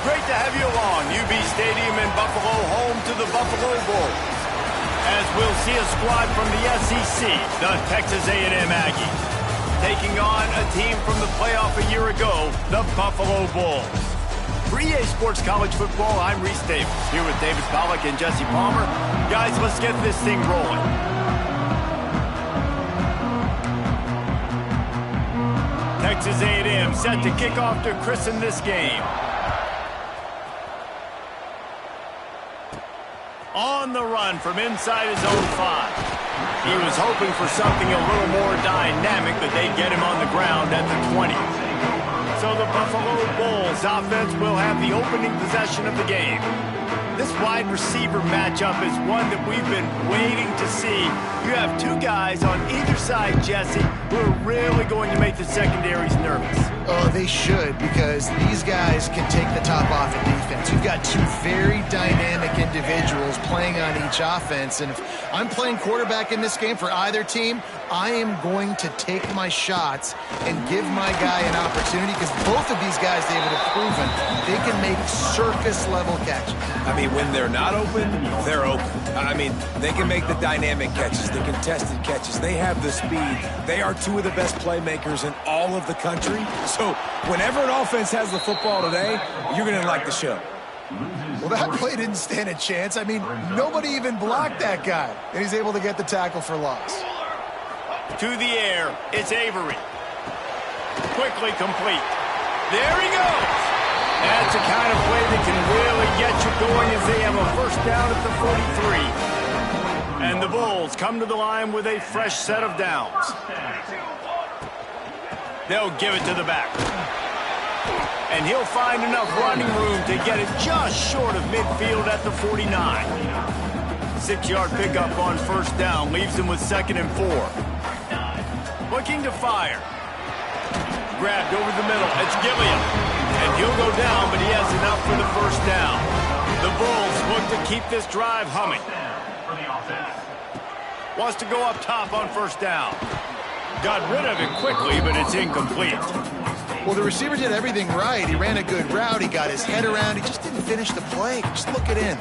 Great to have you along. UB Stadium in Buffalo, home to the Buffalo Bulls. As we'll see a squad from the SEC, the Texas A&M Aggies, taking on a team from the playoff a year ago, the Buffalo Bulls. For EA Sports College Football, I'm Reese Davis, here with David Pollack and Jesse Palmer. Guys, let's get this thing rolling. Texas A&M set to kick off to christen this game. On the run from inside his own 5. He was hoping for something a little more dynamic, but they get him on the ground at the 20. So the Buffalo Bulls offense will have the opening possession of the game. This wide receiver matchup is one that we've been waiting to see. You have two guys on either side, Jesse, who are really going to make the secondaries nervous. Oh, they should, because these guys can take the top off of defense. You've got two very dynamic individuals playing on each offense, and if I'm playing quarterback in this game for either team, I am going to take my shots and give my guy an opportunity, because both of these guys, David, have proven they can make circus-level catches. I mean, when they're not open, they're open. I mean, they can make the dynamic catches, the contested catches. They have the speed. They are two of the best playmakers in all of the country. So whenever an offense has the football today, you're going to like the show. Well, that play didn't stand a chance. I mean, nobody even blocked that guy, and he's able to get the tackle for loss. To the air, it's Avery. Quickly complete. There he goes. That's the kind of play that can really get you going as they have a first down at the 43. And the Bulls come to the line with a fresh set of downs. They'll give it to the back. And he'll find enough running room to get it just short of midfield at the 49. 6-yard pickup on first down leaves him with 2nd and 4. Looking to fire. Grabbed over the middle. It's Gilliam. And he'll go down, but he has enough for the first down. The Bulls look to keep this drive humming. Wants to go up top on first down. Got rid of it quickly, but it's incomplete. Well, the receiver did everything right. He ran a good route. He got his head around. He just didn't finish the play. Just look it in.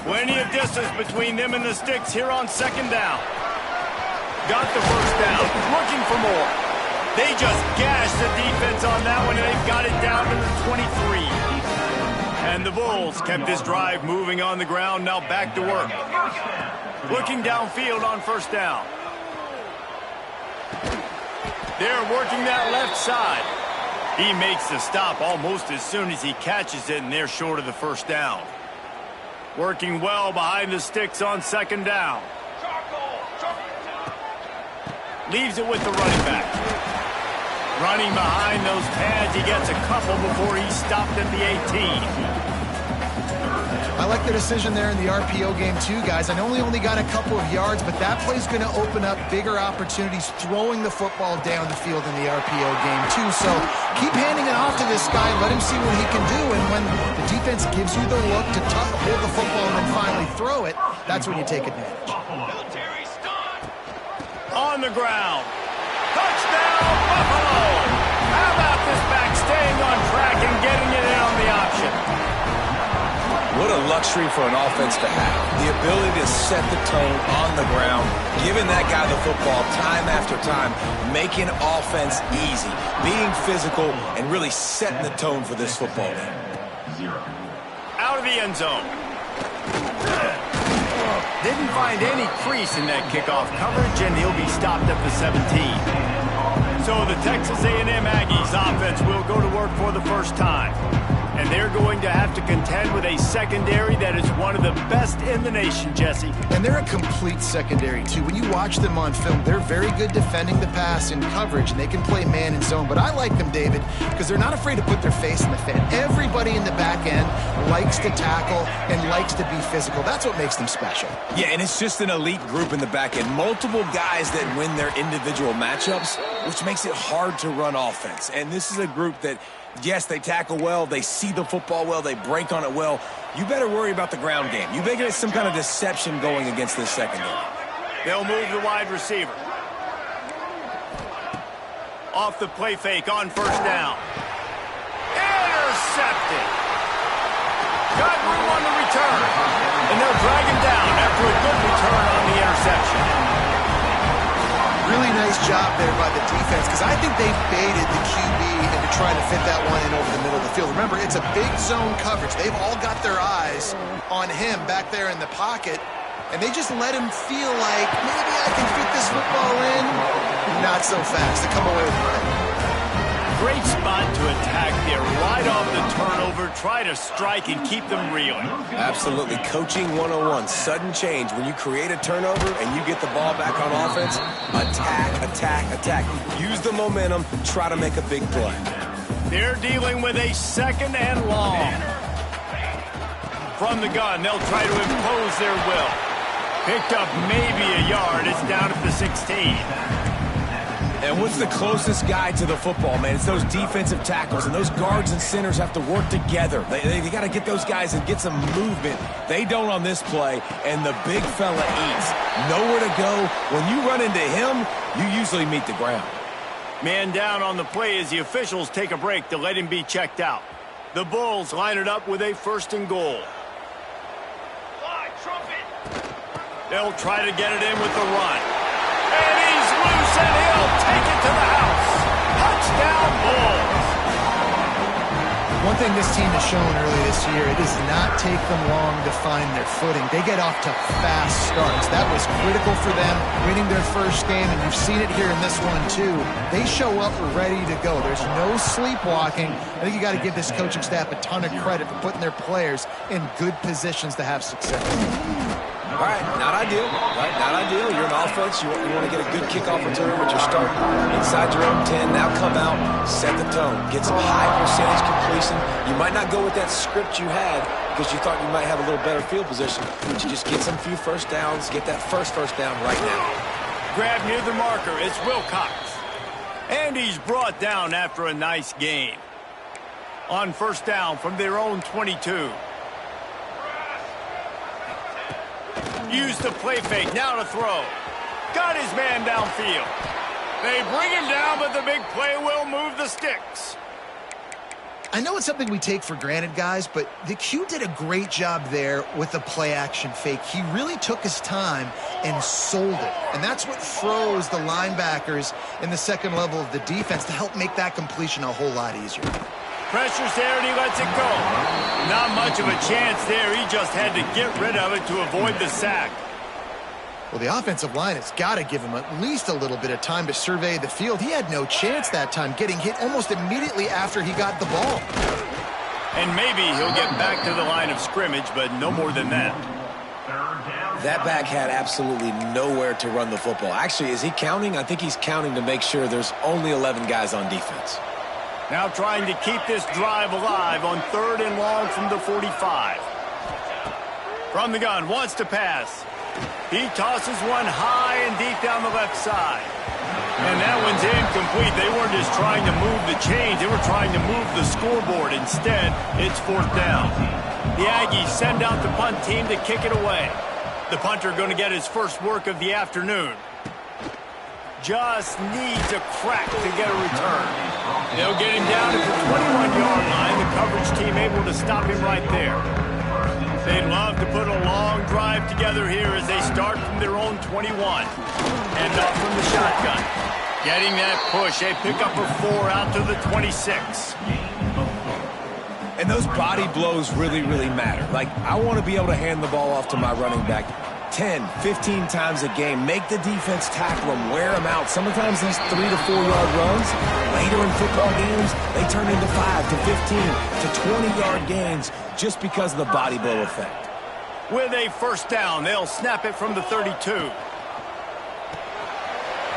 Plenty of distance between them and the sticks here on 2nd down. Got the first down. Looking for more. They just gashed the defense on that one, and they've got it down to the 23. And the Bulls kept this drive moving on the ground, now back to work. Looking downfield on first down. They're working that left side. He makes the stop almost as soon as he catches it, and they're short of the first down. Working well behind the sticks on 2nd down. Leaves it with the running back. Running behind those pads, he gets a couple before he's stopped at the 18. I like the decision there in the RPO game too, guys. I know he only got a couple of yards, but that play's going to open up bigger opportunities throwing the football down the field in the RPO game too. So keep handing it off to this guy. Let him see what he can do. And when the defense gives you the look to hold the football and then finally throw it, that's when you take advantage. On the ground. Touchdown, Buffalo! How about this back staying on track and getting it in on the option? What a luxury for an offense to have. The ability to set the tone on the ground, giving that guy the football time after time, making offense easy, being physical, and really setting the tone for this football game. Out of the end zone. Didn't find any crease in that kickoff coverage, and he'll be stopped at the 17. So the Texas A&M Aggies offense will go to work for the first time. And they're going to have to contend with a secondary that is one of the best in the nation, Jesse. And they're a complete secondary, too. When you watch them on film, they're very good defending the pass in coverage, and they can play man and zone. But I like them, David, because they're not afraid to put their face in the fan. Everybody in the back end likes to tackle and likes to be physical. That's what makes them special. Yeah, and it's just an elite group in the back end. Multiple guys that win their individual matchups, which makes it hard to run offense. And this is a group that, yes, they tackle well, they see the football well, they break on it well. You better worry about the ground game. You better get some kind of deception going against this secondary. They'll move the wide receiver. Off the play fake on first down. Intercepted. Got room on the return. And they'll drag him down after a good return on the interception. Really nice job there by the defense, because I think they've baited the QB into trying to fit that one in over the middle of the field. Remember, it's a big zone coverage. They've all got their eyes on him back there in the pocket, and they just let him feel like, maybe I can fit this football in. Not so fast. They come away with it. Great spot to attack there. Right off the turnover, try to strike and keep them reeling. Absolutely. Coaching 101. Sudden change. When you create a turnover and you get the ball back on offense, attack, attack, attack. Use the momentum. Try to make a big play. They're dealing with a second and long. From the gun, they'll try to impose their will. Picked up maybe a yard. It's down at the 16. And what's the closest guy to the football, man? It's those defensive tackles, and those guards and centers have to work together. They got to get those guys and get some movement. They don't on this play, and the big fella eats. Nowhere to go. When you run into him, you usually meet the ground. Man down on the play as the officials take a break to let him be checked out. The Bulls line it up with a first and goal. They'll try to get it in with the run. And he's loose, and he'll take it to the house. Touchdown, Bulls. One thing this team has shown early this year, it does not take them long to find their footing. They get off to fast starts. That was critical for them, winning their first game, and you've seen it here in this one, too. They show up ready to go. There's no sleepwalking. I think you got to give this coaching staff a ton of credit for putting their players in good positions to have success. All right, not ideal, right? Not ideal. You're an offense. You want to get a good kickoff return, but you're starting inside your own 10. Now come out, set the tone, get some high percentage completion. You might not go with that script you had because you thought you might have a little better field position, but you just get some few first downs, get that first down right now. Grab near the marker. It's Wilcox. And he's brought down after a nice gain. On first down from their own 22. Use the play fake, now to throw. Got his man downfield. They bring him down, but the big play will move the sticks. I know it's something we take for granted, guys, but the Q did a great job there with the play-action fake. He really took his time and sold it. And that's what froze the linebackers in the second level of the defense to help make that completion a whole lot easier. Pressure's there, and he lets it go. Not much of a chance there. He just had to get rid of it to avoid the sack. Well, the offensive line has got to give him at least a little bit of time to survey the field. He had no chance that time, getting hit almost immediately after he got the ball. And maybe he'll get back to the line of scrimmage, but no more than that. That back had absolutely nowhere to run the football. Actually, is he counting? I think he's counting to make sure there's only 11 guys on defense. Now trying to keep this drive alive on third and long from the 45. From the gun, wants to pass. He tosses one high and deep down the left side. And that one's incomplete. They weren't just trying to move the chains. They were trying to move the scoreboard. Instead, it's fourth down. The Aggies send out the punt team to kick it away. The punter going to get his first work of the afternoon. Just needs a crack to get a return. They'll get him down at the 21-yard line. The coverage team able to stop him right there. They'd love to put a long drive together here as they start from their own 21. And off from the shotgun. Getting that push. They pick up a 4 out to the 26. And those body blows really, really matter. Like, I want to be able to hand the ball off to my running back 10, 15 times a game. Make the defense tackle them, wear them out. Sometimes these 3 to 4 yard runs, later in football games, they turn into 5 to 15 to 20-yard gains just because of the body blow effect. With a first down, they'll snap it from the 32.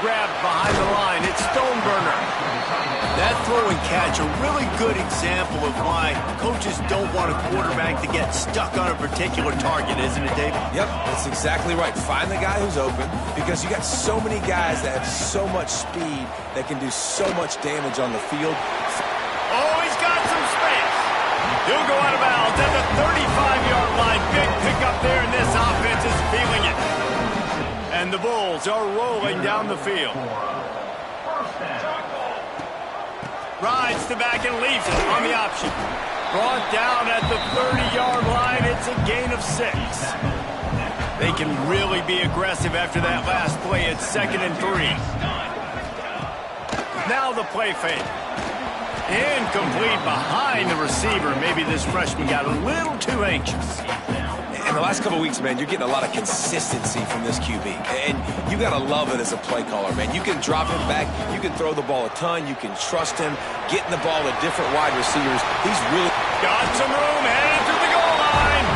grabbed behind the line. It's Stoneburner. That throw and catch, a really good example of why coaches don't want a quarterback to get stuck on a particular target, isn't it, David? Yep, that's exactly right. Find the guy who's open, because you got so many guys that have so much speed that can do so much damage on the field. Oh, he's got some space. He'll go out of bounds at the 35-yard line. Big pickup there, and this offense is feeling it. And the Bulls are rolling down the field. Rides to back and leaves it on the option. Brought down at the 30-yard line. It's a gain of 6. They can really be aggressive after that last play. It's 2nd and 3. Now the play fake. Incomplete behind the receiver. Maybe this freshman got a little too anxious. In the last couple of weeks, man, you're getting a lot of consistency from this QB. And you got to love it as a play caller, man. You can drop him back. You can throw the ball a ton. You can trust him. Getting the ball to different wide receivers. He's really got some room. Headed to the goal line.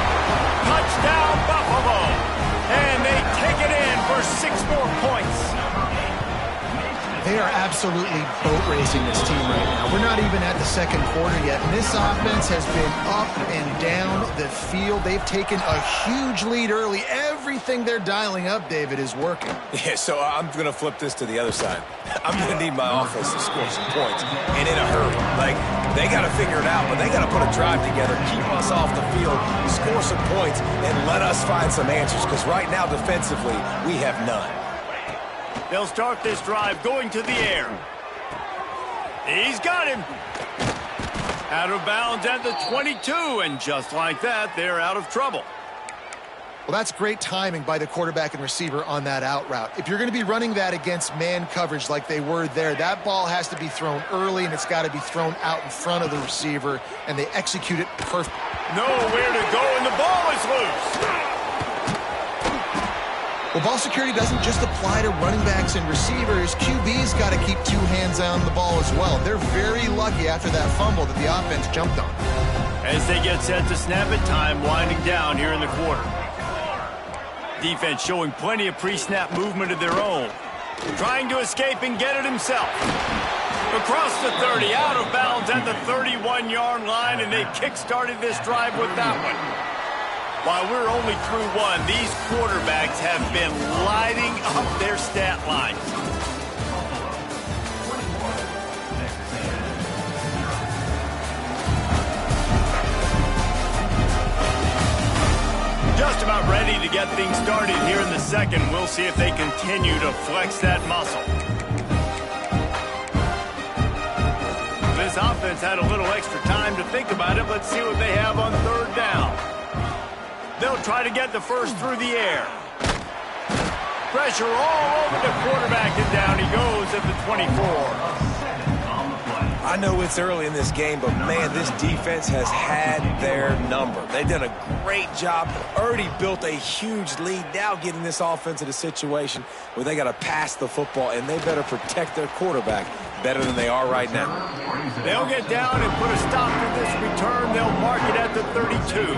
Touchdown, Buffalo. And they take it in for 6 more points. They are absolutely boat racing this team right now. We're not even at the second quarter yet, and this offense has been up and down the field. They've taken a huge lead early. Everything they're dialing up, David, is working. Yeah, so I'm going to flip this to the other side. I'm going to need my offense to score some points, and in a hurry. Like, they got to figure it out, but they got to put a drive together, keep us off the field, score some points, and let us find some answers, because right now, defensively, we have none. They'll start this drive going to the air. He's got him. Out of bounds at the 22, and just like that, they're out of trouble. Well, that's great timing by the quarterback and receiver on that out route. If you're going to be running that against man coverage like they were there, that ball has to be thrown early, and it's got to be thrown out in front of the receiver, and they execute it perfectly. Nowhere to go, and the ball is loose. Well, ball security doesn't just apply to running backs and receivers. QB's got to keep 2 hands on the ball as well. They're very lucky after that fumble that the offense jumped on. As they get set to snap it, time winding down here in the quarter. Defense showing plenty of pre-snap movement of their own. Trying to escape and get it himself. Across the 30, out of bounds at the 31-yard line, and they kick-started this drive with that one. While we're only through 1, these quarterbacks have been lighting up their stat line. Just about ready to get things started here in the second. We'll see if they continue to flex that muscle. This offense had a little extra time to think about it. Let's see what they have on 3rd down. They'll try to get the first through the air. Pressure all over the quarterback, and down he goes at the 24. I know it's early in this game, but, man, this defense has had their number. They've done a great job, already built a huge lead, now getting this offense in a situation where they got to pass the football, and they better protect their quarterback better than they are right now. They'll get down and put a stop to this return. They'll mark it at the 32.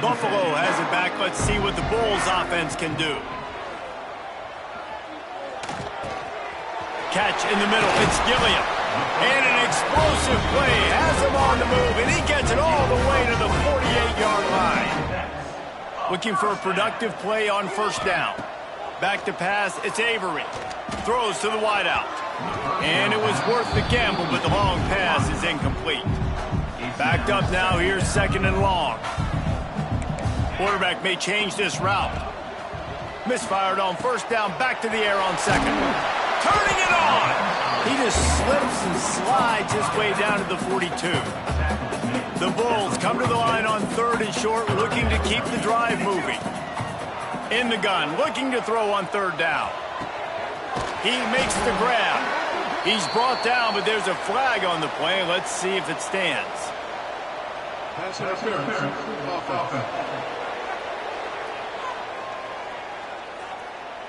Buffalo has it back. Let's see what the Bulls offense can do. Catch in the middle. It's Gilliam. And an explosive play has him on the move, and he gets it all the way to the 48-yard line. Looking for a productive play on 1st down. Back to pass. It's Avery. Throws to the wideout. And it was worth the gamble, but the long pass is incomplete. Backed up now. Here's 2nd and long. Quarterback may change this route. Misfired on 1st down, back to the air on 2nd. Turning it on! He just slips and slides his way down to the 42. The Bulls come to the line on 3rd and short, looking to keep the drive moving. In the gun, looking to throw on 3rd down. He makes the grab. He's brought down, but there's a flag on the play. Let's see if it stands. Pass interference.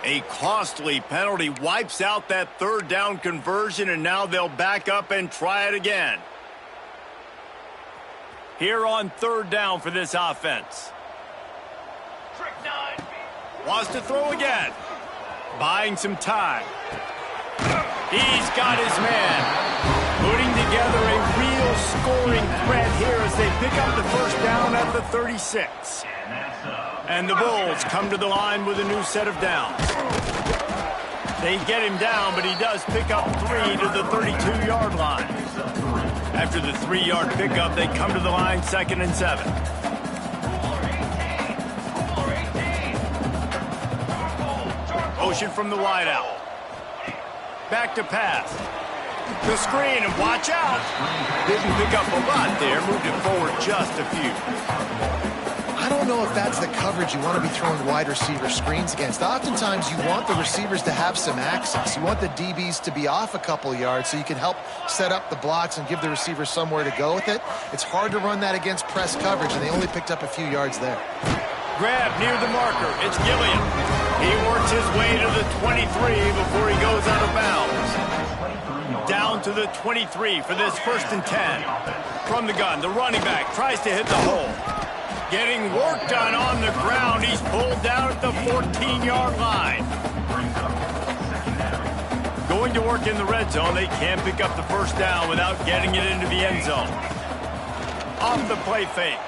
A costly penalty wipes out that 3rd down conversion, and now they'll back up and try it again. Here on 3rd down for this offense. Wants to throw again. Buying some time. He's got his man. Putting together a real scoring threat here as they pick up the first down at the 36. And the Bulls come to the line with a new set of downs. They get him down, but he does pick up 3 to the 32-yard line. After the 3-yard pickup, they come to the line 2nd and 7. Motion from the wideout. Back to pass. The screen, and watch out. Didn't pick up a lot there. Moved it forward just a few. I don't know if that's the coverage you want to be throwing wide receiver screens against. Oftentimes, you want the receivers to have some access. You want the DBs to be off a couple yards so you can help set up the blocks and give the receivers somewhere to go with it. It's hard to run that against press coverage, and they only picked up a few yards there. Grab near the marker. It's Gilliam. He works his way to the 23 before he goes out of bounds. Down to the 23 for this 1st and 10. From the gun, the running back tries to hit the hole. Getting work done on the ground. He's pulled down at the 14-yard line. Going to work in the red zone. They can't pick up the first down without getting it into the end zone. Off the play fake.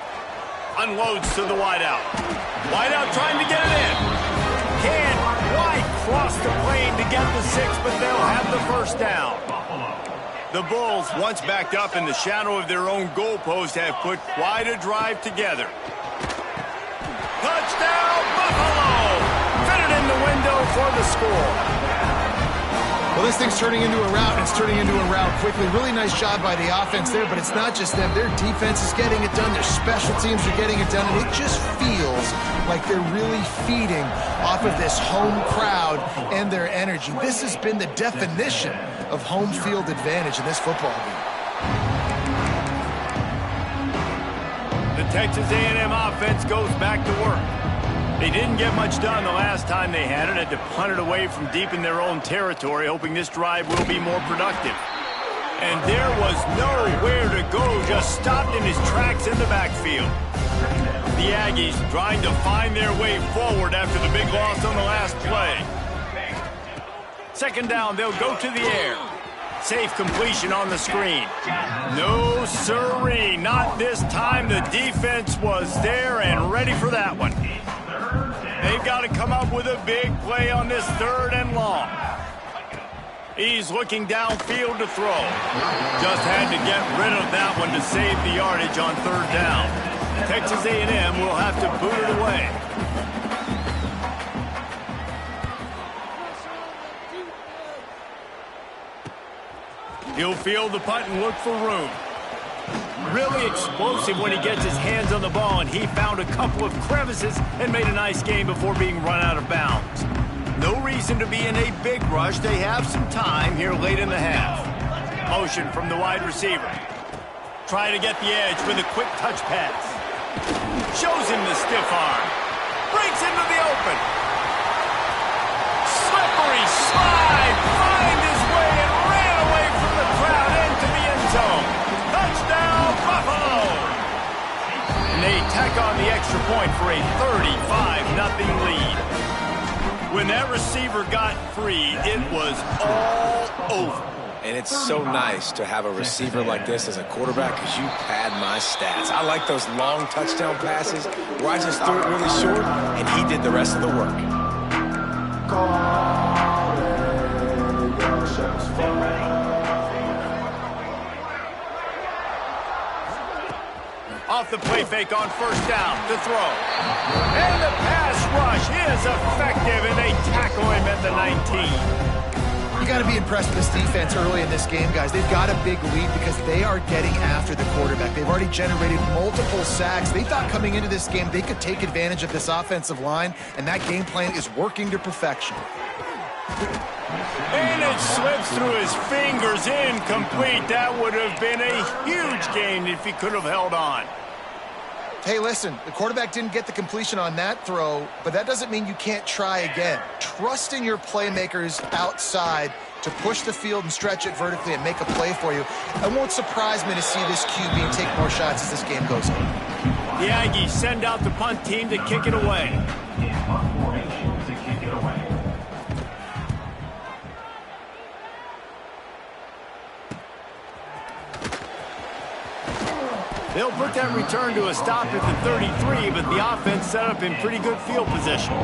Unloads to the wideout. Wideout trying to get it in. Can't quite cross the plane to get the 6, but they'll have the first down. The Bulls, once backed up in the shadow of their own goalpost, have put quite a drive together. Touchdown, Buffalo! Fitted in the window for the score. Well, this thing's turning into a rout, and it's turning into a rout quickly. Really nice job by the offense there, but it's not just them. Their defense is getting it done. Their special teams are getting it done, and it just feels like they're really feeding off of this home crowd and their energy. This has been the definition of home field advantage in this football game. The Texas A&M offense goes back to work. They didn't get much done the last time they had it. Had to punt it away from deep in their own territory, hoping this drive will be more productive. And there was nowhere to go, just stopped in his tracks in the backfield. The Aggies trying to find their way forward after the big loss on the last play. 2nd down, they'll go to the air. Safe completion on the screen. No siree, not this time. The defense was there and ready for that one. They've got to come up with a big play on this 3rd and long. He's looking downfield to throw. Just had to get rid of that one to save the yardage on 3rd down. Texas A&M will have to boot it away. He'll field the punt and look for room. Really explosive when he gets his hands on the ball, and he found a couple of crevices and made a nice game before being run out of bounds. No reason to be in a big rush. They have some time here late in the half. Motion from the wide receiver. Trying to get the edge with a quick touch pass. Shows him the stiff arm. Breaks into the open. Slippery slide. Find his way and ran away from the crowd into the end zone. Touchdown, Buffalo! And they tack on the extra point for a 35-0 lead. When that receiver got free, it was all over. And it's so nice to have a receiver like this as a quarterback because you pad my stats. I like those long touchdown passes where I just threw it really short and he did the rest of the work. Off the play fake on 1st down to throw. And the pass rush is effective, and they tackle him at the 19. You got to be impressed with this defense early in this game, guys. They've got a big lead because they are getting after the quarterback. They've already generated multiple sacks. They thought coming into this game they could take advantage of this offensive line, and that game plan is working to perfection. And it slips through his fingers, incomplete. That would have been a huge gain if he could have held on. Hey, listen, the quarterback didn't get the completion on that throw, but that doesn't mean you can't try again. Trust in your playmakers outside to push the field and stretch it vertically and make a play for you. It won't surprise me to see this QB take more shots as this game goes on. The Aggies send out the punt team to kick it away. They'll put that return to a stop at the 33, but the offense set up in pretty good field position.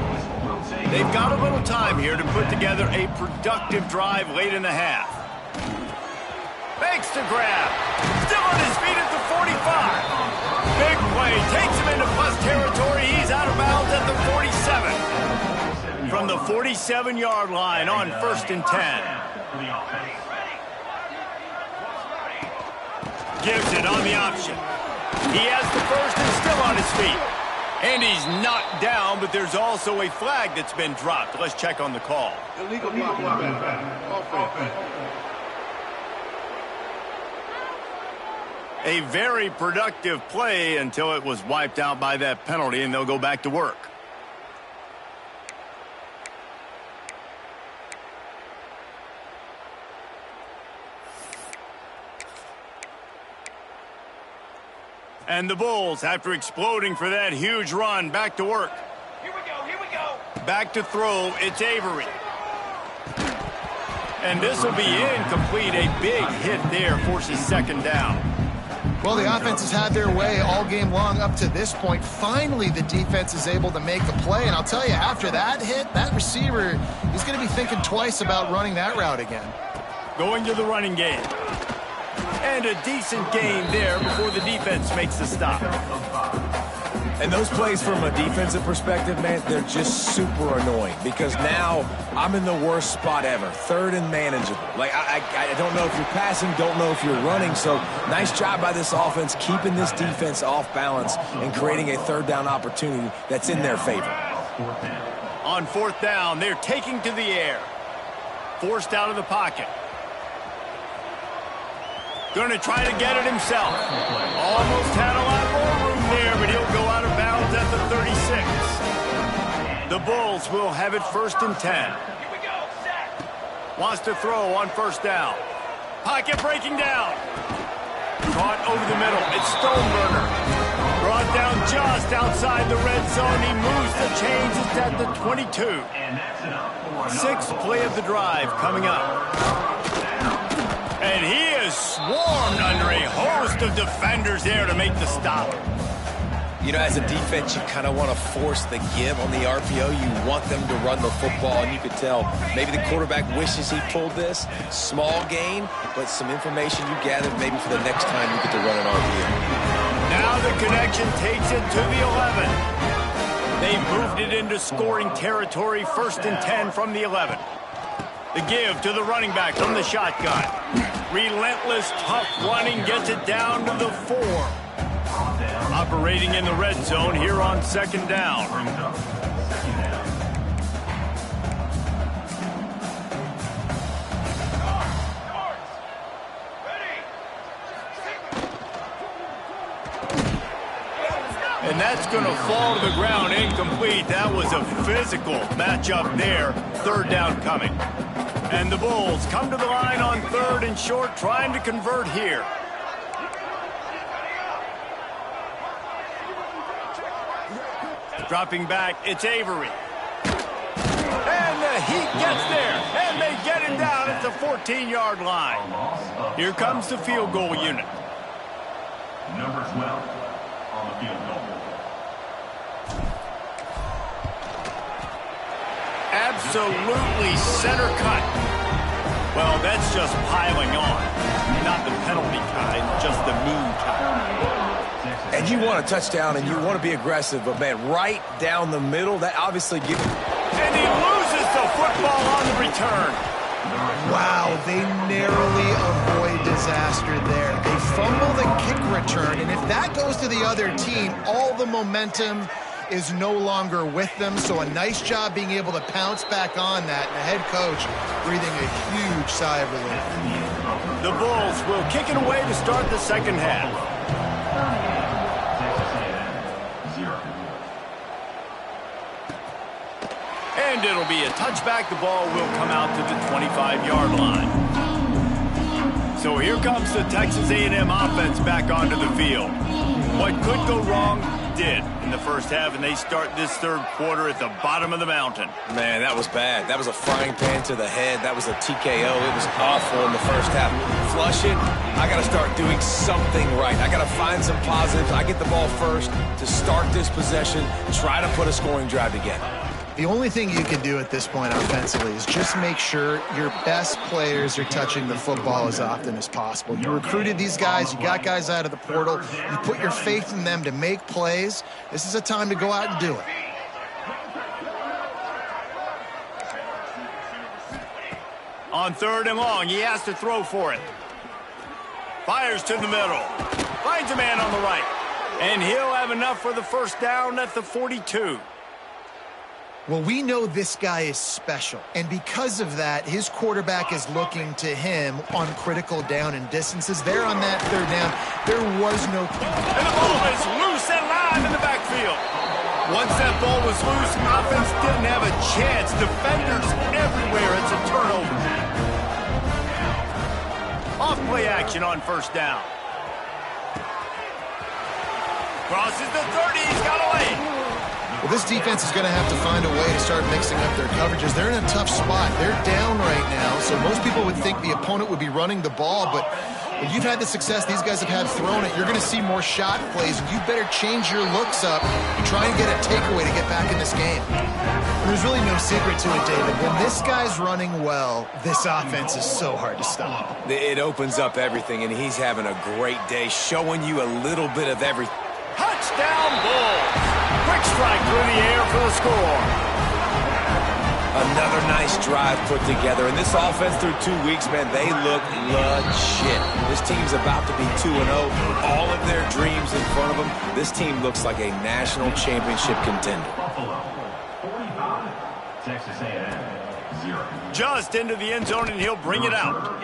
They've got a little time here to put together a productive drive late in the half. Fakes to grab. Still on his feet at the 45. Big play. Takes him into plus territory. He's out of bounds at the 47. From the 47-yard line on 1st and 10. Gives it on the option. He has the first and still on his feet. And he's knocked down, but there's also a flag that's been dropped. Let's check on the call. Illegal blocking. Offense. A very productive play until it was wiped out by that penalty, and they'll go back to work. And the Bulls, after exploding for that huge run, back to work. Here we go. Back to throw, it's Avery. And this will be incomplete. A big hit there forces 2nd down. Well, the offense has had their way all game long up to this point. Finally, the defense is able to make a play. And I'll tell you, after that hit, that receiver is going to be thinking twice about running that route again. Going to the running game. And a decent gain there before the defense makes the stop. And those plays from a defensive perspective, man, they're just super annoying because now I'm in the worst spot ever. 3rd and manageable. Like, I don't know if you're passing, don't know if you're running. So nice job by this offense keeping this defense off balance and creating a 3rd down opportunity that's in their favor. On 4th down, they're taking to the air. Forced out of the pocket. Going to try to get it himself. Almost had a lot more room there, but he'll go out of bounds at the 36. The Bulls will have it 1st and 10. Wants to throw on 1st down. Pocket breaking down. Caught over the middle. It's Stoneburner. Brought down just outside the red zone. He moves the chains. It's at the 22. 6th play of the drive coming up. And he is swarmed under a host of defenders there to make the stop. You know, as a defense, you kind of want to force the give on the RPO. You want them to run the football, and you could tell maybe the quarterback wishes he pulled this. Small gain, but some information you gathered maybe for the next time you get to run an RPO. Now the connection takes it to the 11. They moved it into scoring territory, 1st and 10 from the 11. The give to the running back from the shotgun. Relentless, tough running gets it down to the 4. Operating in the red zone here on 2nd down. And that's going to fall to the ground incomplete. That was a physical matchup there. 3rd down coming. And the Bulls come to the line on 3rd and short, trying to convert here. Dropping back, it's Avery. And the Heat gets there, and they get it down at the 14-yard line. Here comes the field goal unit. Number 12 on the field goal. Absolutely center cut. Well, that's just piling on. Not the penalty kind, just the mean kind. And you want a touchdown and you want to be aggressive, but man, right down the middle, that obviously gives. And he loses the football on the return. Wow, they narrowly avoid disaster there. They fumble the kick return, and if that goes to the other team, all the momentum is no longer with them. So a nice job being able to pounce back on that, and the head coach breathing a huge sigh of relief. The Bulls will kick it away to start the 2nd half. And it'll be a touchback. The ball will come out to the 25-yard line. So here comes the Texas A&M offense back onto the field. What could go wrong did. the first half, and they start this third quarter at the bottom of the mountain. Man, that was bad. That was a frying pan to the head. That was a TKO. It was awful in the first half. Flush it. I got to start doing something right. I got to find some positives. I get the ball first to start this possession, try to put a scoring drive together. The only thing you can do at this point offensively is just make sure your best players are touching the football as often as possible. You recruited these guys. You got guys out of the portal. You put your faith in them to make plays. This is a time to go out and do it. On 3rd and long, he has to throw for it. Fires to the middle. Finds a man on the right. And he'll have enough for the first down at the 42. Well, we know this guy is special, and because of that, his quarterback is looking to him on critical down and distances. There on that 3rd down, there was no... And the ball is loose and live in the backfield. Once that ball was loose, offense didn't have a chance. Defenders everywhere. It's a turnover. Off-play action on 1st down. Crosses the 30. He's got away. Well, this defense is going to have to find a way to start mixing up their coverages. They're in a tough spot. They're down right now, so most people would think the opponent would be running the ball, but when you've had the success these guys have had throwing it, you're going to see more shot plays, and you better change your looks up and try and get a takeaway to get back in this game. And there's really no secret to it, David. When this guy's running well, this offense is so hard to stop. It opens up everything, and he's having a great day, showing you a little bit of everything. Touchdown, Bulls! Quick strike through the air for the score. Another nice drive put together. And this offense through 2 weeks, man, they look legit. This team's about to be 2-0. All of their dreams in front of them. This team looks like a national championship contender. Buffalo, 45. Texas A&M, 0. Just into the end zone, and he'll bring it out.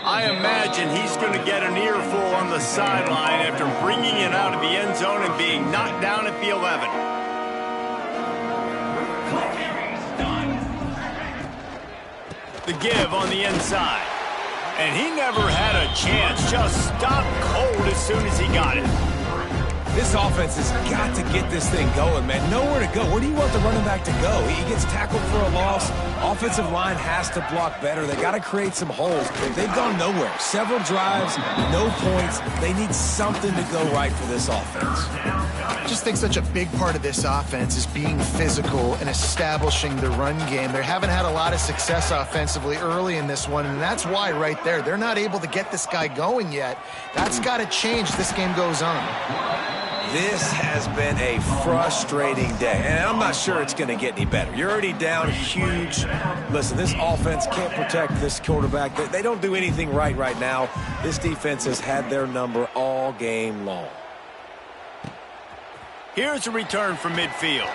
I imagine he's going to get an earful on the sideline after bringing it out of the end zone and being knocked down at the 11. The give on the inside. And he never had a chance. Just stopped cold as soon as he got it. This offense has got to get this thing going, man. Nowhere to go. Where do you want the running back to go? He gets tackled for a loss. Offensive line has to block better. They got to create some holes. They've gone nowhere. Several drives, no points. They need something to go right for this offense. I just think such a big part of this offense is being physical and establishing the run game. They haven't had a lot of success offensively early in this one, and that's why right there, they're not able to get this guy going yet. That's got to change as this game goes on. This has been a frustrating day, and I'm not sure it's going to get any better. You're already down huge. Listen, this offense can't protect this quarterback. They don't do anything right now. This defense has had their number all game long. Here's a return from midfield.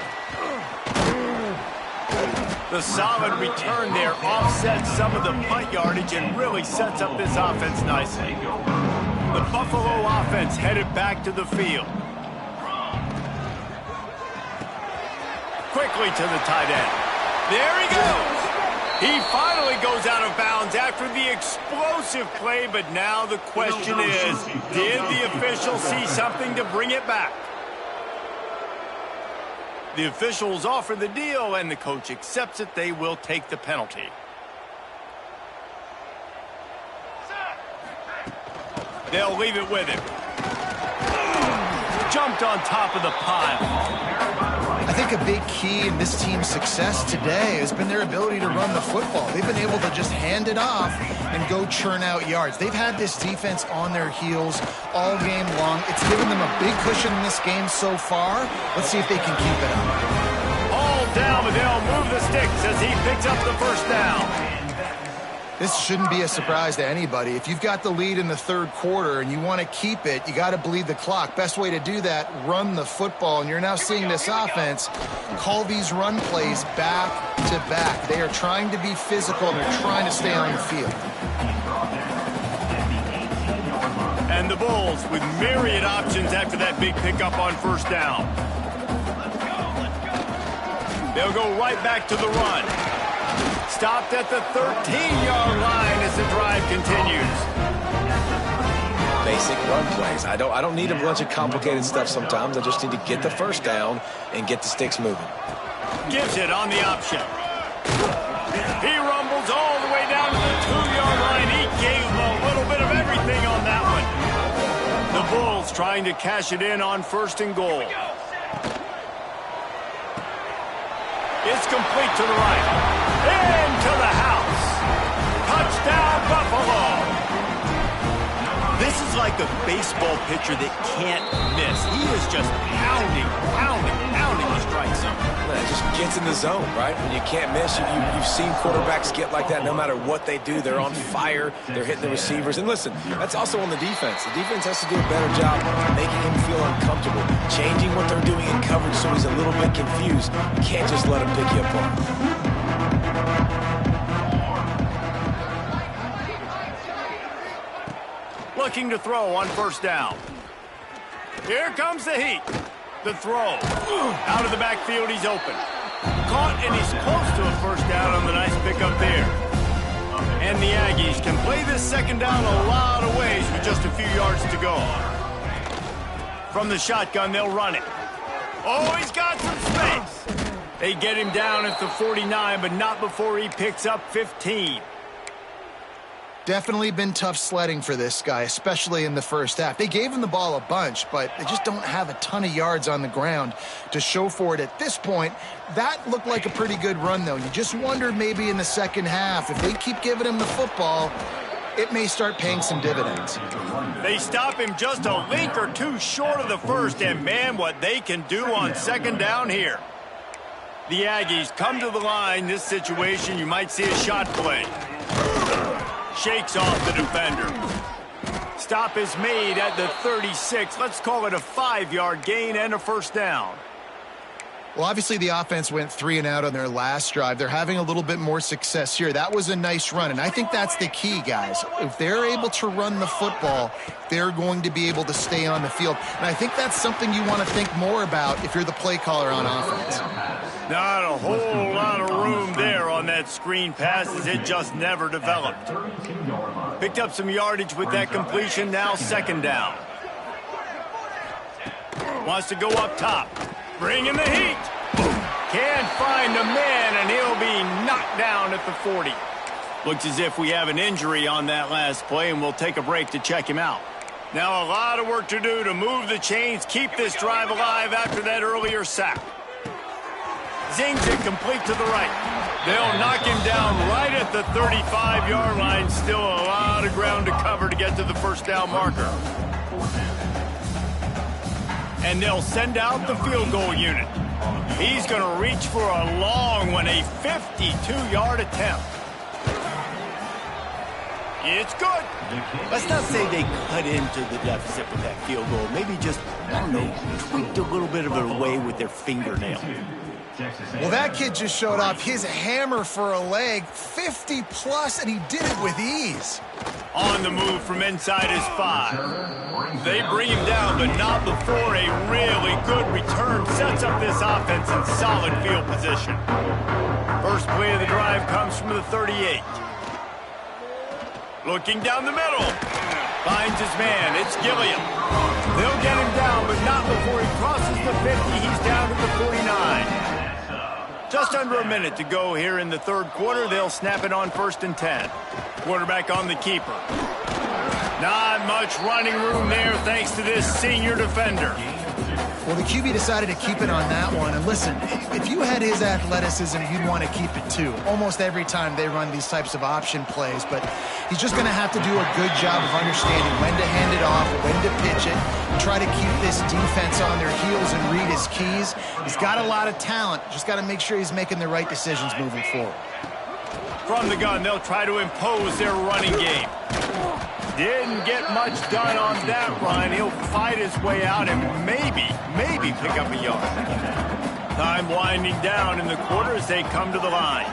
The solid return there offsets some of the punt yardage and really sets up this offense nicely. The Buffalo offense headed back to the field. Quickly to the tight end. There he goes. He finally goes out of bounds after the explosive play, but now the question is, did the official see something to bring it back? The officials offer the deal, and the coach accepts it. They will take the penalty. They'll leave it with him. Jumped on top of the pile. I think a big key in this team's success today has been their ability to run the football. They've been able to just hand it off and go churn out yards. They've had this defense on their heels all game long. It's given them a big cushion in this game so far. Let's see if they can keep it up. All down, but they'll move the sticks as he picks up the first down. This shouldn't be a surprise to anybody. If you've got the lead in the third quarter and you want to keep it, you got to bleed the clock. Best way to do that, run the football. And you're now seeing this offense call these run plays back to back. They are trying to be physical, and they're trying to stay on the field. And the Bulls with myriad options after that big pickup on first down. They'll go right back to the run. Stopped at the 13-yard line as the drive continues. basic run plays. I don't need a bunch of complicated stuff sometimes. I just need to get the first down and get the sticks moving. Gives it on the option. He rumbles all the way down to the 2-yard line. He gave him a little bit of everything on that one. The Bulls trying to cash it in on 1st and goal. It's complete to the right. Into the house. Touchdown, Buffalo. This is like a baseball pitcher that can't miss. He is just pounding the strike zone. It just gets in the zone, right? When you can't miss, you've seen quarterbacks get like that no matter what they do. They're on fire. They're hitting the receivers. And listen, that's also on the defense. The defense has to do a better job making him feel uncomfortable, changing what they're doing in coverage so he's a little bit confused. You can't just let him pick you apart. Looking to throw on 1st down. Here comes the heat. The throw. Out of the backfield, he's open. Caught, and he's close to a 1st down on the nice pickup there. And the Aggies can play this 2nd down a lot of ways with just a few yards to go. From the shotgun, they'll run it. Oh, he's got some space. They get him down at the 49, but not before he picks up 15. Definitely been tough sledding for this guy, especially in the first half. They gave him the ball a bunch, but they just don't have a ton of yards on the ground to show for it at this point. That looked like a pretty good run, though. You just wonder maybe in the second half, if they keep giving him the football, it may start paying some dividends. They stop him just a link or two short of the first, and man, what they can do on 2nd down here. The Aggies come to the line. This situation, you might see a shot play. Shakes off the defender. Stop is made at the 36. Let's call it a 5-yard gain and a 1st down. Well, obviously the offense went 3 and out on their last drive. They're having a little bit more success here. That was a nice run, and I think that's the key, guys. If they're able to run the football, they're going to be able to stay on the field. And I think that's something you want to think more about if you're the play caller on offense. Not a whole lot of room there on that screen pass as it just never developed. Picked up some yardage with that completion, now 2nd down. Wants to go up top. Bringing the heat. Can't find a man, and he'll be knocked down at the 40. Looks as if we have an injury on that last play, and we'll take a break to check him out. Now a lot of work to do to move the chains, keep this drive alive after that earlier sack. Zings it complete to the right. They'll knock him down right at the 35-yard line. Still a lot of ground to cover to get to the 1st down marker. And they'll send out the field goal unit. He's going to reach for a long one, a 52-yard attempt. It's good. Let's not say they cut into the deficit with that field goal. Maybe just, I don't know, tweaked a little bit of it away with their fingernail. Well, that kid just showed off his hammer for a leg, 50-plus, and he did it with ease. On the move from inside his 5. They bring him down, but not before a really good return sets up this offense in solid field position. First play of the drive comes from the 38. Looking down the middle. Finds his man. It's Gilliam. They'll get him down, but not before he crosses the 50. He's down to the 49. Just under a minute to go here in the 3rd quarter. They'll snap it on 1st and 10. Quarterback on the keeper. Not much running room there thanks to this senior defender. Well, the QB decided to keep it on that one. And listen, if you had his athleticism, you'd want to keep it too. Almost every time they run these types of option plays. But he's just going to have to do a good job of understanding when to hand it off, when to pitch it, try to keep this defense on their heels and read his keys. He's got a lot of talent. Just got to make sure he's making the right decisions moving forward. From the gun, they'll try to impose their running game. Didn't get much done on that run. He'll fight his way out and maybe pick up a yard. Time winding down in the quarter as they come to the line.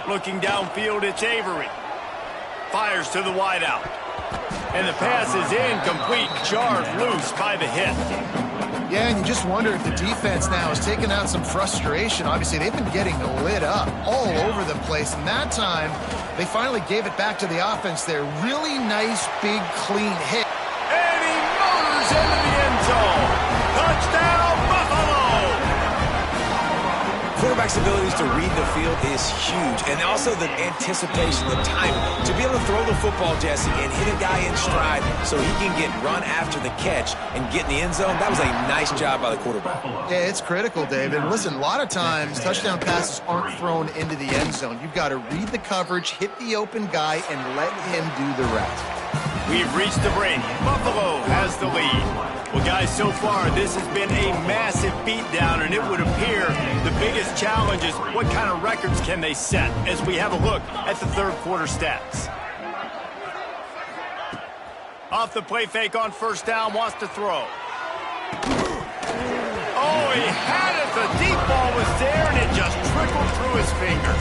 Looking downfield, it's Avery. Fires to the wideout. And the pass is incomplete, jarred loose by the hit. Yeah, and you just wonder if the defense now has taken out some frustration. Obviously, they've been getting lit up all over the place, and that time they finally gave it back to the offense there. Really nice, big, clean hit. And he motors into the end zone. Touchdown, Buffalo! Quarterback's abilities to read the field is huge, and also the anticipation, the timing. To be able to throw the football, Jesse, and hit a guy in stride so he can get run after the catch and get in the end zone, that was a nice job by the quarterback. Yeah, it's critical, David. Listen, a lot of times touchdown passes aren't thrown into the end zone. You've got to read the coverage, hit the open guy, and let him do the rest. We've reached the break. Buffalo has the lead. Well, guys, so far, this has been a massive beatdown, and it would appear the biggest challenge is what kind of records can they set as we have a look at the third quarter stats. Off the play fake on first down, wants to throw. Oh, he had it. The deep ball was there, and it just trickled through his fingers.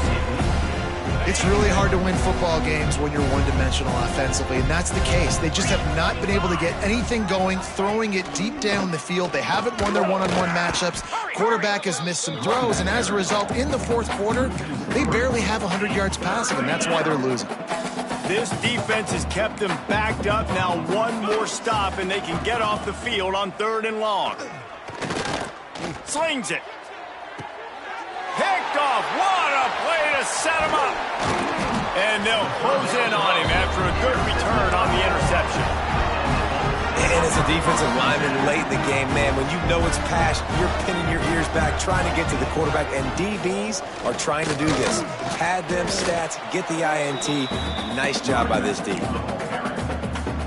It's really hard to win football games when you're one-dimensional offensively, and that's the case. They just have not been able to get anything going, throwing it deep down the field. They haven't won their one-on-one matchups. Quarterback has missed some throws, and as a result, in the fourth quarter, they barely have 100 yards passing, and that's why they're losing. This defense has kept them backed up. Now one more stop, and they can get off the field on 3rd and long. Slings it. Picked off. What a play to set him up. And they'll close in on him after a good return on the interception. And as a defensive lineman late in the game, man, when you know it's pass, you're pinning your ears back, trying to get to the quarterback, and DBs are trying to do this. Pad them stats, get the INT. Nice job by this D.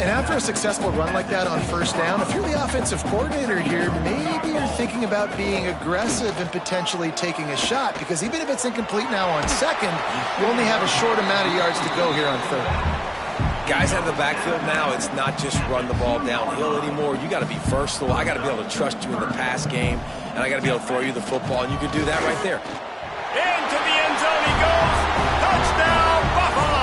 And after a successful run like that on first down, if you're the offensive coordinator here, maybe you're thinking about being aggressive and potentially taking a shot, because even if it's incomplete now on second, you only have a short amount of yards to go here on third. Guys out of the backfield now, it's not just run the ball downhill anymore. You got to be versatile. I got to be able to trust you in the pass game, and I got to be able to throw you the football, and you can do that right there. Into the end zone he goes. Touchdown, Buffalo!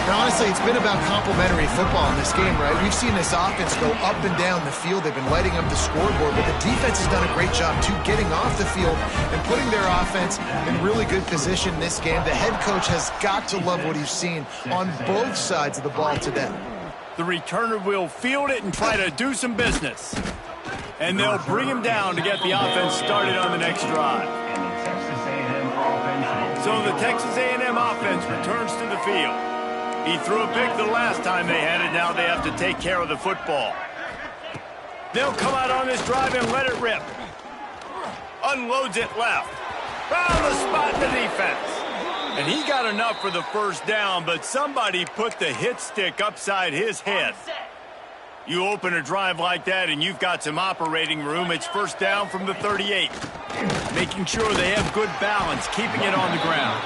And honestly, it's been about complementary football in this game, right? We've seen this offense go up and down the field. They've been lighting up the scoreboard, but the defense has done a great job, too, getting off the field and putting their offense in really good position in this game. The head coach has got to love what he's seen on both sides of the ball today. The returner will field it and try to do some business. And they'll bring him down to get the offense started on the next drive. So the Texas A&M offense returns to the field. He threw a pick the last time they had it. Now they have to take care of the football. They'll come out on this drive and let it rip. Unloads it left. Found the spot in the defense. And he got enough for the first down, but somebody put the hit stick upside his head. You open a drive like that and you've got some operating room. It's first down from the 38. Making sure they have good balance, keeping it on the ground.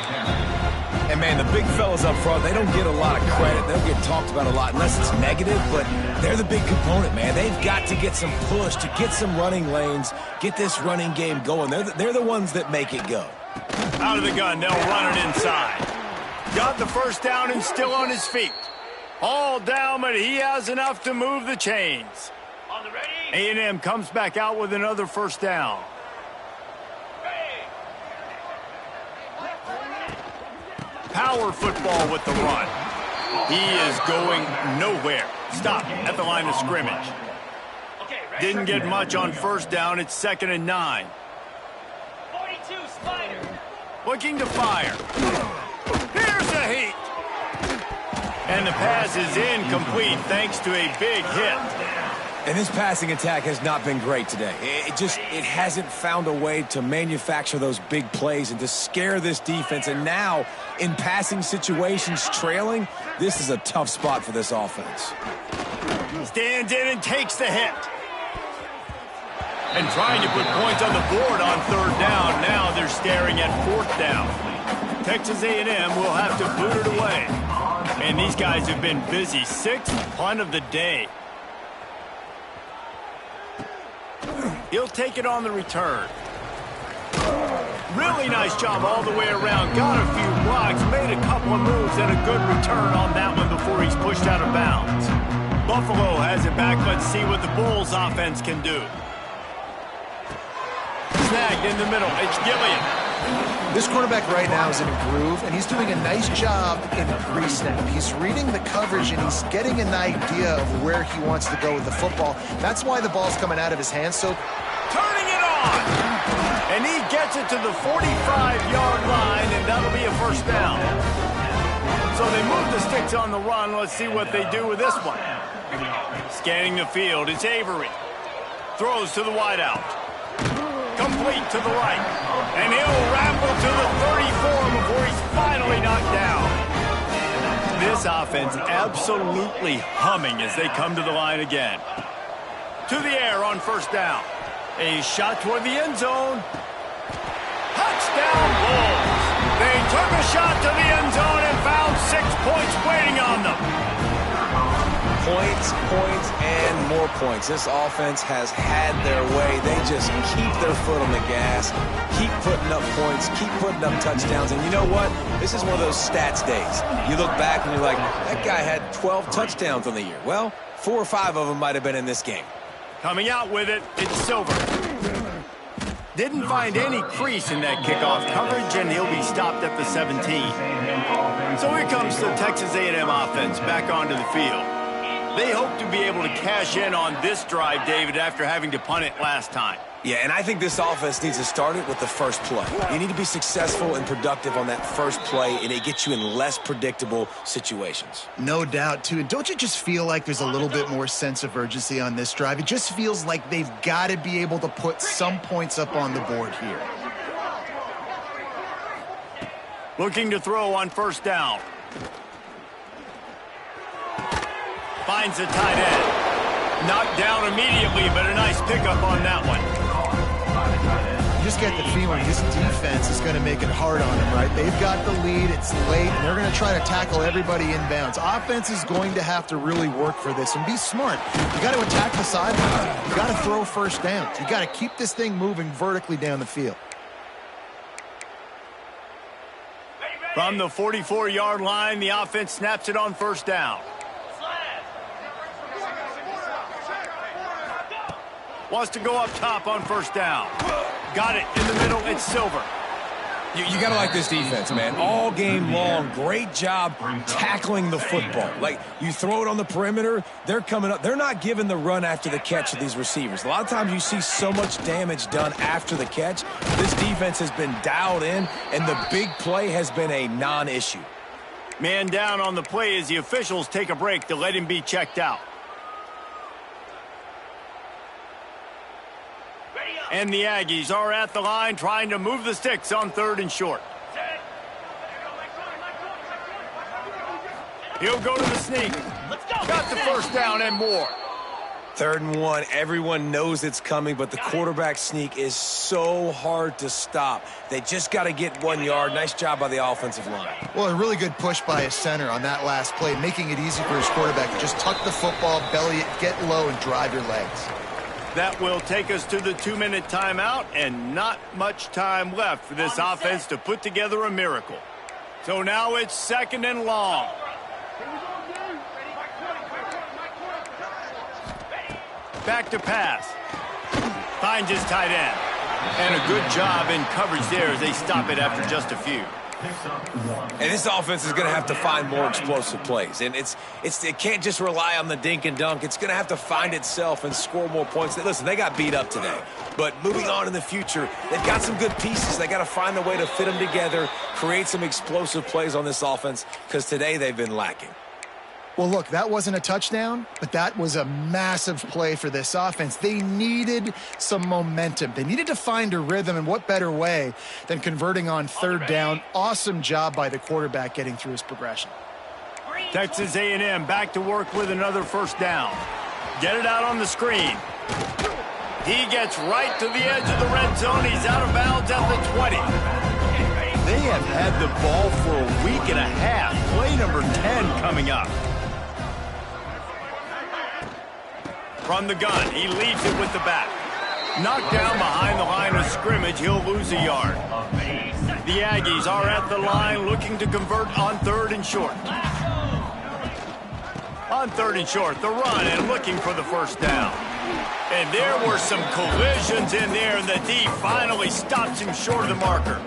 And, man, the big fellas up front, they don't get a lot of credit. They don't get talked about a lot unless it's negative, but they're the big component, man. They've got to get some push, to get some running lanes, get this running game going. They're the ones that make it go. Out of the gun, they'll run it inside. Got the first down and still on his feet. All down, but he has enough to move the chains. A&M comes back out with another first down. Power football with the run. He is going nowhere. Stop at the line of scrimmage. Didn't get much on first down. It's 2nd and 9. 42 Spider. Looking to fire. Here's a heat. And the pass is incomplete thanks to a big hit. And this passing attack has not been great today. It hasn't found a way to manufacture those big plays and to scare this defense. And now, in passing situations, trailing, this is a tough spot for this offense. Stands in and takes the hit. And trying to put points on the board on third down. Now they're staring at fourth down. Texas A&M will have to boot it away. And these guys have been busy. 6th punt of the day. He'll take it on the return. Really nice job all the way around. Got a few blocks, made a couple of moves, and a good return on that one before he's pushed out of bounds. Buffalo has it back. Let's see what the Bulls offense can do. Snagged in the middle. It's Gilliam. This quarterback right now is in a groove, and he's doing a nice job in pre-snap. He's reading the coverage, and he's getting an idea of where he wants to go with the football. That's why the ball's coming out of his hands. So, turning it on. And he gets it to the 45-yard line, and that'll be a first down. So they move the sticks on the run. Let's see what they do with this one. Scanning the field, it's Avery. Throws to the wideout. Complete to the right. And he'll ramble to the 34 before he's finally knocked down. This offense absolutely humming as they come to the line again. To the air on first down. A shot toward the end zone. Touchdown Bulls. They took a shot to the end zone and found 6 points waiting on them. Points, points, and more points. This offense has had their way. They just keep their foot on the gas, keep putting up points, keep putting up touchdowns. And you know what? This is one of those stats days. You look back and you're like, that guy had 12 touchdowns on the year. Well, 4 or 5 of them might have been in this game. Coming out with it, it's Silver. Didn't find any crease in that kickoff coverage, and he'll be stopped at the 17. So here comes the Texas A&M offense back onto the field. They hope to be able to cash in on this drive, David, after having to punt it last time. Yeah, and I think this offense needs to start it with the first play. You need to be successful and productive on that first play, and it gets you in less predictable situations. no doubt, too. And don't you just feel like there's a little bit more sense of urgency on this drive? It just feels like they've got to be able to put some points up on the board here. Looking to throw on first down. Finds a tight end. Knocked down immediately, but a nice pickup on that one. You just get the feeling this defense is going to make it hard on them, right? They've got the lead, it's late, and they're going to try to tackle everybody inbounds. Offense is going to have to really work for this and be smart. You got to attack the sidelines. You got to throw first downs. You got to keep this thing moving vertically down the field. From the 44-yard line, the offense snaps it on first down. Wants to go up top on first down. Got it in the middle. It's Silver. You got to like this defense, man. All game long, great job tackling the football. Like, you throw it on the perimeter, they're coming up. They're not giving the run after the catch to these receivers. A lot of times you see so much damage done after the catch. This defense has been dialed in, and the big play has been a non-issue. Man down on the play as the officials take a break to let him be checked out. And the Aggies are at the line trying to move the sticks on 3rd and short. He'll go to the sneak. Got the first down and more. 3rd and 1. Everyone knows it's coming, but the quarterback sneak is so hard to stop. They just got to get 1 yard. Nice job by the offensive line. Well, a really good push by his center on that last play, making it easy for his quarterback to just tuck the football, belly it, get low, and drive your legs. That will take us to the 2-minute timeout, and not much time left for this offense to put together a miracle. So now it's 2nd and long. Back to pass. Finds his tight end. And a good job in coverage there as they stop it after just a few. And this offense is going to have to find more explosive plays. And it can't just rely on the dink and dunk. It's going to have to find itself and score more points. Listen, they got beat up today. But moving on in the future, they've got some good pieces. They got to find a way to fit them together, create some explosive plays on this offense, because today they've been lacking. Well, look, that wasn't a touchdown, but that was a massive play for this offense. They needed some momentum. They needed to find a rhythm, and what better way than converting on 3rd down. Awesome job by the quarterback getting through his progression. Texas A&M back to work with another first down. Get it out on the screen. He gets right to the edge of the red zone. He's out of bounds at the 20. They have had the ball for a week and a half. Play number 10 coming up. From the gun, he leads it with the back. Knocked down behind the line of scrimmage, he'll lose a yard. The Aggies are at the line looking to convert on 3rd and short. On On 3rd and short, the run and looking for the first down. And there were some collisions in there, and the D finally stops him short of the marker.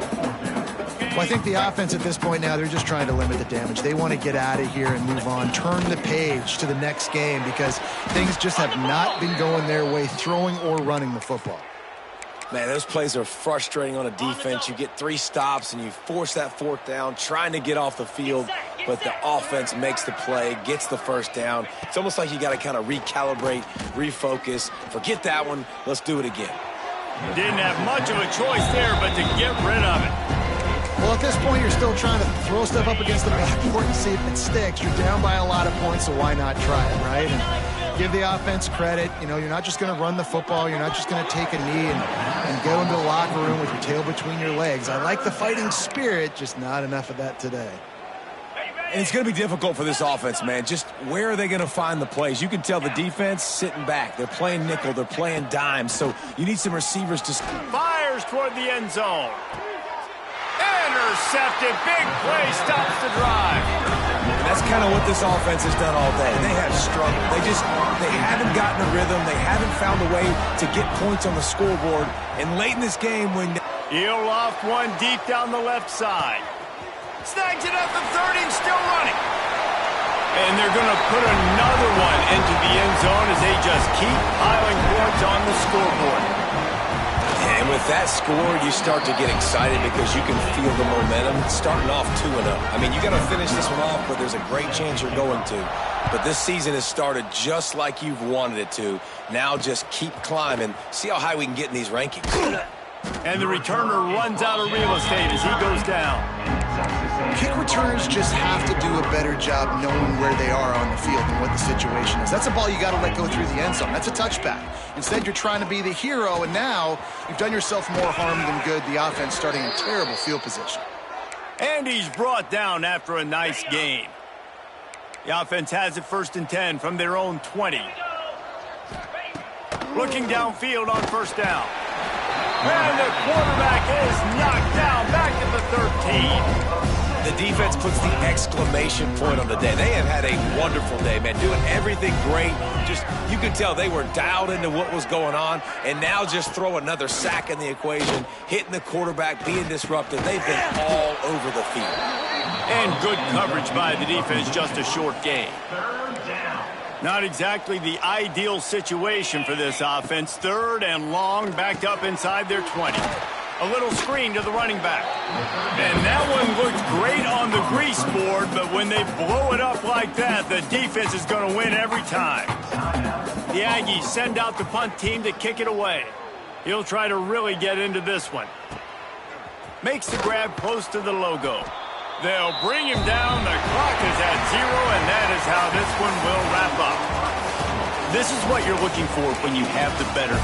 Well, I think the offense at this point now, they're just trying to limit the damage. They want to get out of here and move on, turn the page to the next game because things just have not been going their way, throwing or running the football. Man, those plays are frustrating on a defense. You get 3 stops and you force that 4th down, trying to get off the field, but the offense makes the play, gets the first down. It's almost like you got to kind of recalibrate, refocus. Forget that one. Let's do it again. Didn't have much of a choice there, but to get rid of it. Well, at this point, you're still trying to throw stuff up against the backboard and see if it sticks. You're down by a lot of points, so why not try it, right? And give the offense credit. You know, you're not just going to run the football. You're not just going to take a knee and go into the locker room with your tail between your legs. I like the fighting spirit, just not enough of that today. And it's going to be difficult for this offense, man. Just where are they going to find the plays? You can tell the defense sitting back. They're playing nickel. They're playing dime. So you need some receivers to... Fires toward the end zone. Intercepted. Big play stops the drive. And that's kind of what this offense has done all day. They have struggled. They haven't gotten a rhythm. They haven't found a way to get points on the scoreboard. And late in this game when... He'll loft one deep down the left side. Snags it at the 30 and still running. And they're going to put another one into the end zone as they just keep piling points on the scoreboard. And with that score, you start to get excited because you can feel the momentum starting off 2-0. I mean, you got to finish this one off, but there's a great chance you're going to. But this season has started just like you've wanted it to. Now just keep climbing. See how high we can get in these rankings. And the returner runs out of real estate as he goes down. Kick returners just have to do a better job knowing where they are on the field and what the situation is. That's a ball you got to let go through the end zone. That's a touchback. Instead, you're trying to be the hero, and now you've done yourself more harm than good. The offense starting in terrible field position. And he's brought down after a nice gain. The offense has it 1st and 10 from their own 20. Looking downfield on 1st down. And the quarterback is knocked down back at the 13. The defense puts the exclamation point on the day. They have had a wonderful day, man, doing everything great. Just, you could tell they were dialed into what was going on, and now just throw another sack in the equation, hitting the quarterback, being disruptive. They've been all over the field. And good coverage by the defense, just a short gain. Not exactly the ideal situation for this offense. 3rd and long, backed up inside their 20. A little screen to the running back. And that one looked great on the grease board, but when they blow it up like that, the defense is going to win every time. The Aggies send out the punt team to kick it away. He'll try to really get into this one. Makes the grab close to the logo. They'll bring him down. The clock is at 0, and that is how this one will wrap up. This is what you're looking for when you have the better